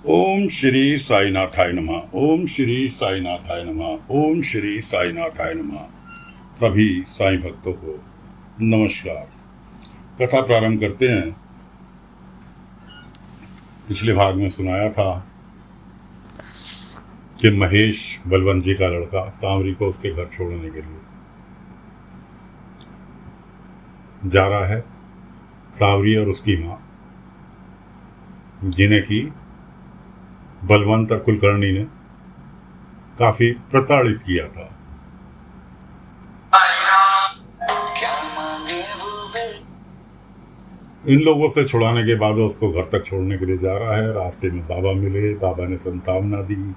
ओम श्री साईनाथाय नमः। ओम श्री साईनाथाय नमः। ओम श्री साईनाथाय नमः। सभी साईं भक्तों को नमस्कार। कथा प्रारंभ करते हैं। पिछले भाग में सुनाया था कि महेश बलवंत जी का लड़का सांवरी को उसके घर छोड़ने के लिए जा रहा है। सांवरी और उसकी माँ, जिन्हें की बलवंत और कुलकर्णी ने काफी प्रताड़ित किया था। इन लोगों से छुड़ाने के बाद उसको घर तक छोड़ने के लिए जा रहा है। रास्ते में बाबा मिले, बाबा ने संतावना दी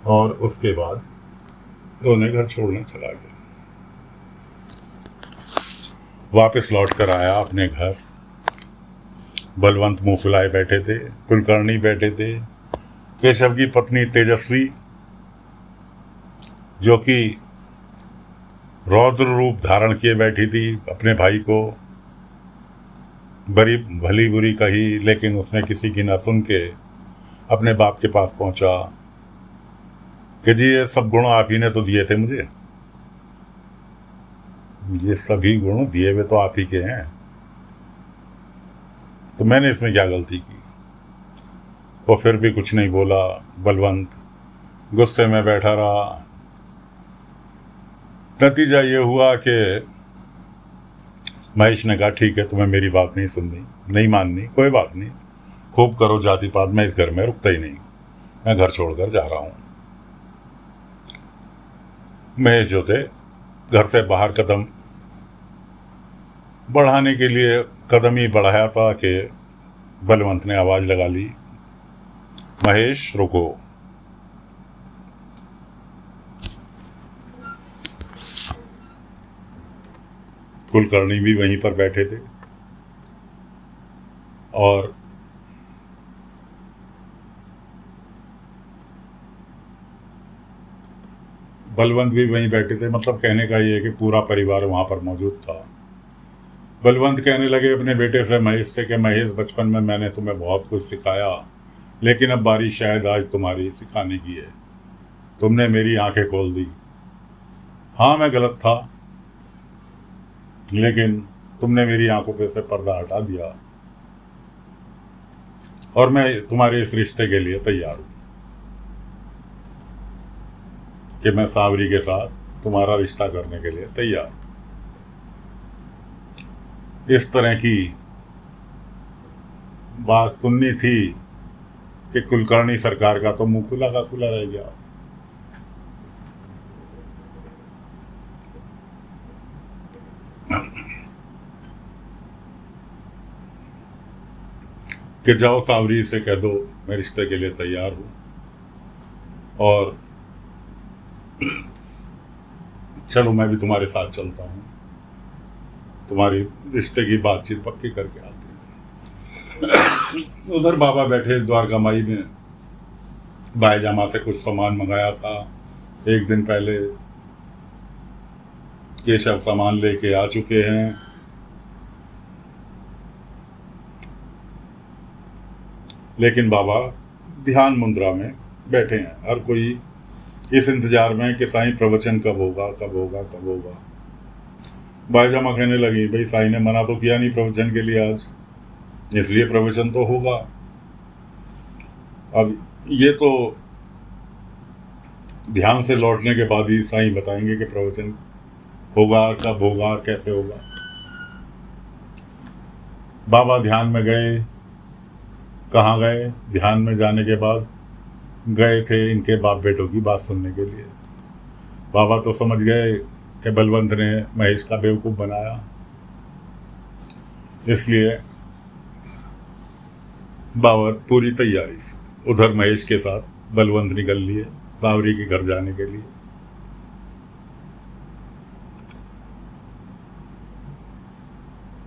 और उसके बाद तो उन्हें घर छोड़ने चला गया। वापस लौट कर आया अपने घर। बलवंत मुंह फुलाए बैठे थे, कुलकर्णी बैठे थे, केशव की पत्नी तेजस्वी, जो कि रौद्र रूप धारण किए बैठी थी, अपने भाई को बड़ी भली बुरी कही, लेकिन उसने किसी की ना सुन के अपने बाप के पास पहुंचा कि जी ये सब गुण आप ही ने तो दिए थे मुझे, ये सभी गुण दिए हुए तो आप ही के हैं, तो मैंने इसमें क्या गलती की। वो फिर भी कुछ नहीं बोला। बलवंत गुस्से में बैठा रहा। नतीजा ये हुआ कि महेश ने कहा ठीक है, तुम्हें मेरी बात नहीं सुननी, नहीं माननी, कोई बात नहीं, खूब करो जाति पात, मैं इस घर में रुकता ही नहीं, मैं घर छोड़कर जा रहा हूं। महेश जो थे, घर से बाहर कदम बढ़ाने के लिए कदम ही बढ़ाया था कि बलवंत ने आवाज लगा ली, महेश रुको। कुलकर्णी भी वहीं पर बैठे थे और बलवंत भी वहीं बैठे थे। मतलब कहने का ये है कि पूरा परिवार वहां पर मौजूद था। बलवंत कहने लगे अपने बेटे से, महेश से, कि महेश बचपन में मैंने तुम्हें बहुत कुछ सिखाया, लेकिन अब बारी शायद आज तुम्हारी सिखाने की है। तुमने मेरी आंखें खोल दी। हाँ मैं गलत था, लेकिन तुमने मेरी आंखों पे से पर्दा हटा दिया और मैं तुम्हारे इस रिश्ते के लिए तैयार हूं कि मैं सांवरी के साथ तुम्हारा रिश्ता करने के लिए तैयार। इस तरह की बात सुननी थी कि कुलकर्णी सरकार का तो मुंह खुला का खुला रह गया। कि जाओ सांवरी से कह दो मैं रिश्ते के लिए तैयार हूं और चलो मैं भी तुम्हारे साथ चलता हूं, तुम्हारी रिश्ते की बातचीत पक्की करके आते हैं। उधर बाबा बैठे द्वारका माई में, बाईजामा से कुछ सामान मंगाया था एक दिन पहले। केशव सामान लेके आ चुके हैं। लेकिन बाबा ध्यान मुद्रा में बैठे हैं। हर कोई इस इंतजार में कि साईं प्रवचन कब होगा, कब होगा, कब होगा। बाईजामा कहने लगी, भाई साईं ने मना तो किया नहीं प्रवचन के लिए आज, इसलिए प्रवचन तो होगा। अब ये तो ध्यान से लौटने के बाद ही साईं बताएंगे कि प्रवचन होगा, कब होगा, कैसे होगा। बाबा ध्यान में गए। कहाँ गए? ध्यान में जाने के बाद गए थे इनके बाप बेटों की बात सुनने के लिए। बाबा तो समझ गए कि बलवंत ने महेश का बेवकूफ बनाया, इसलिए बाबा पूरी तैयारी से उधर महेश के साथ बलवंत निकल लिए सांवरी के घर जाने के लिए।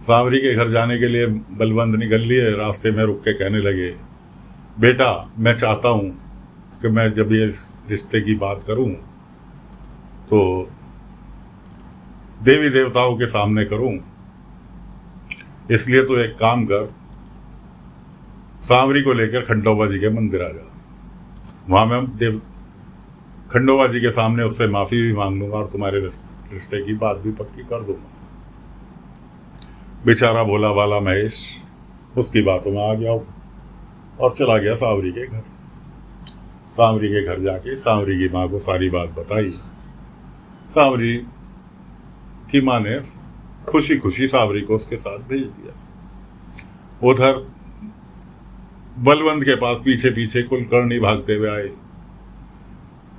सांवरी के घर जाने के लिए बलवंत निकल लिए। रास्ते में रुक के कहने लगे, बेटा मैं चाहता हूं कि मैं जब ये रिश्ते की बात करूं तो देवी देवताओं के सामने करूं, इसलिए तो एक काम कर, सांवरी को लेकर खंडोबा जी के मंदिर आ जाओ। वहां मैं देव खंडोबा जी के सामने उससे माफी भी मांग लूंगा और तुम्हारे रिश्ते की बात भी पक्की कर दूंगा। बेचारा भोला भाला महेश उसकी बातों में आ गया और चला गया सांवरी के घर। सांवरी के घर जाके सांवरी की माँ को सारी बात बताई। सांवरी की माँ ने खुशी खुशी सांवरी को उसके साथ भेज दिया। उधर बलवंत के पास पीछे पीछे कुलकर्णी भागते हुए आए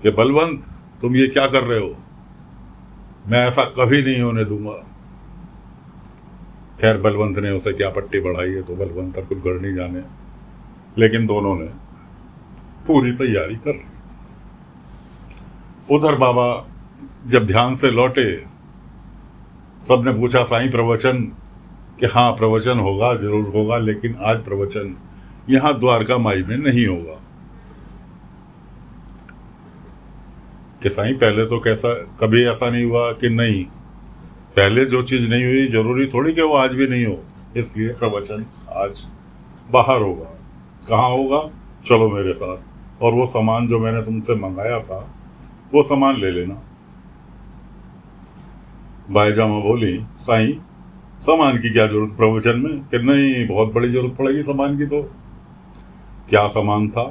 कि बलवंत तुम ये क्या कर रहे हो, मैं ऐसा कभी नहीं होने दूंगा। खैर बलवंत ने उसे क्या पट्टी बढ़ाई है तो बलवंत और कुलकर्णी जाने, लेकिन दोनों ने पूरी तैयारी कर ली। उधर बाबा जब ध्यान से लौटे, सबने पूछा साईं प्रवचन, कि हाँ प्रवचन होगा, जरूर होगा, लेकिन आज प्रवचन यहां द्वारका माई में नहीं होगा। कि साईं पहले तो कैसा कभी ऐसा नहीं हुआ कि नहीं, पहले जो चीज नहीं हुई जरूरी थोड़ी कि वो आज भी नहीं हो, इसलिए प्रवचन आज बाहर होगा। कहाँ होगा, चलो मेरे साथ, और वो सामान जो मैंने तुमसे मंगाया था वो सामान ले लेना। बाईजामा बोली साईं सामान की क्या जरूरत प्रवचन में, कि नहीं बहुत बड़ी जरूरत पड़ेगी सामान की। तो क्या सामान था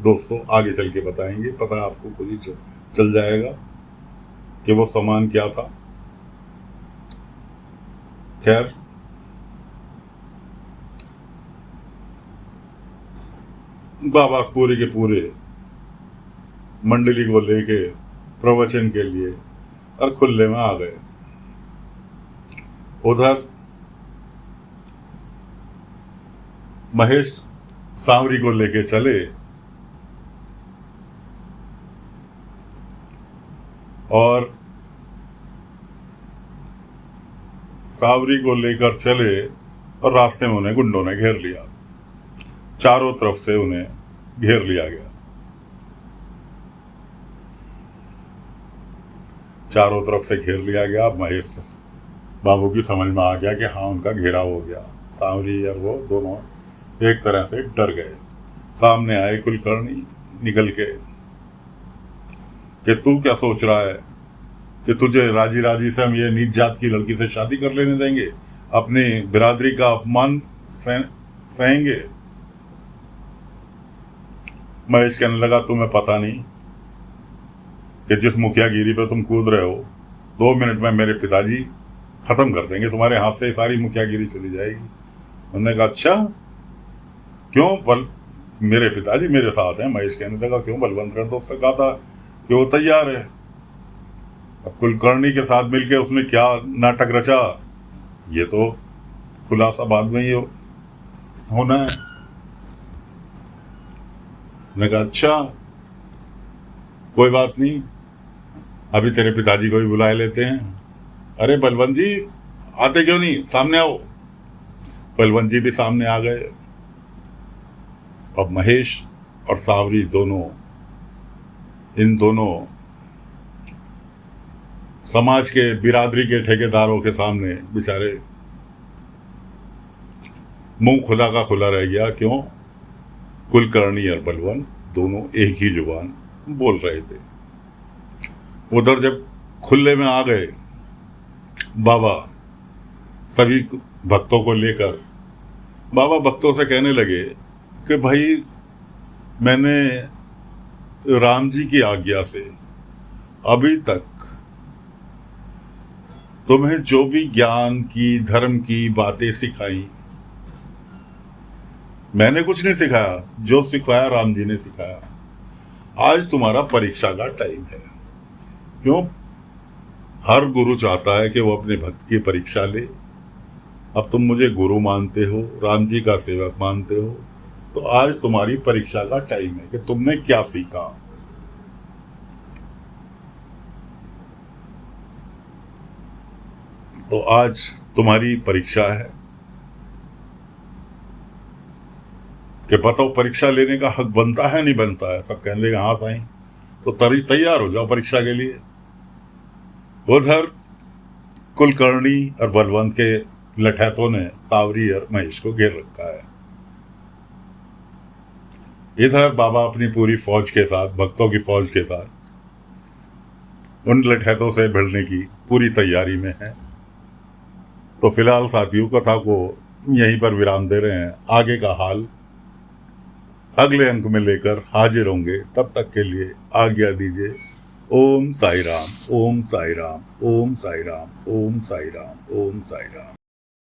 दोस्तों आगे चल के बताएंगे, पता आपको खुद ही चल जाएगा कि वो सामान क्या था। खैर बाबा पूरे के पूरे मंडली को लेके प्रवचन के लिए और खुले में आ गए। उधर महेश सांवरी को लेके चले और सांवरी को लेकर चले और रास्ते में उन्हें गुंडों ने घेर लिया। चारों तरफ से उन्हें घेर लिया गया। चारों तरफ से घेर लिया गया। महेश बाबू की समझ में आ गया कि हाँ उनका घेराव हो गया। सांवरी और वो दोनों एक तरह से डर गए। सामने आए कुलकर्णी निकल के कि तू क्या सोच रहा है कि तुझे राजी राजी से हम ये नीच जात की लड़की से शादी कर लेने देंगे, अपनी बिरादरी का अपमान सहेंगे। महेश कहने लगा तुम्हें पता नहीं कि जिस मुखियागिरी पे तुम कूद रहे हो 2 मिनट में मेरे पिताजी खत्म कर देंगे, तुम्हारे हाथ से सारी मुखियागिरी चली जाएगी। उन्होंने कहा अच्छा क्यों, मेरे पिताजी मेरे साथ हैं। महेश कहने लगा क्यों, बलवंत ने तो उससे कहा था कि वो तैयार है। अब कुलकर्णी के साथ मिलके उसने क्या नाटक रचा ये तो खुलासा बाद में ही होना है। मैंने कहा अच्छा कोई बात नहीं, अभी तेरे पिताजी को भी बुला लेते हैं। अरे बलवंत जी आते क्यों नहीं, सामने आओ। बलवंत जी भी सामने आ गए। अब महेश और सांवरी दोनों, इन दोनों समाज के बिरादरी के ठेकेदारों के सामने बेचारे मुंह खुला का खुला रह गया। क्यों, कुलकर्णी और बलवंत दोनों एक ही जुबान बोल रहे थे। उधर जब खुले में आ गए बाबा सभी भक्तों को लेकर, बाबा भक्तों से कहने लगे कि भाई मैंने राम जी की आज्ञा से अभी तक तुम्हें जो भी ज्ञान की धर्म की बातें सिखाई, मैंने कुछ नहीं सिखाया, जो सिखाया राम जी ने सिखाया। आज तुम्हारा परीक्षा का टाइम है। क्यों, हर गुरु चाहता है कि वो अपने भक्त की परीक्षा ले। अब तुम मुझे गुरु मानते हो, राम जी का सेवक मानते हो, तो आज तुम्हारी परीक्षा का टाइम है कि तुमने क्या सीखा। तो आज तुम्हारी परीक्षा है कि बताओ परीक्षा लेने का हक बनता है नहीं बनता है। सब कहने लगे हाँ साईं, तो तैयार हो जाओ परीक्षा के लिए। उधर कुलकर्णी और बलवंत के लठैतों ने सांवरी और महेश को घेर रखा है। इधर बाबा अपनी पूरी फौज के साथ, भक्तों की फौज के साथ उन लठैतों से भिड़ने की पूरी तैयारी में है। तो फिलहाल साथियों, कथा को यहीं पर विराम दे रहे हैं। आगे का हाल अगले अंक में लेकर हाजिर होंगे। तब तक के लिए आज्ञा दीजिए। ओम साई राम, ओम साई राम, ओम साई राम, ओम साई राम, ओम साई राम।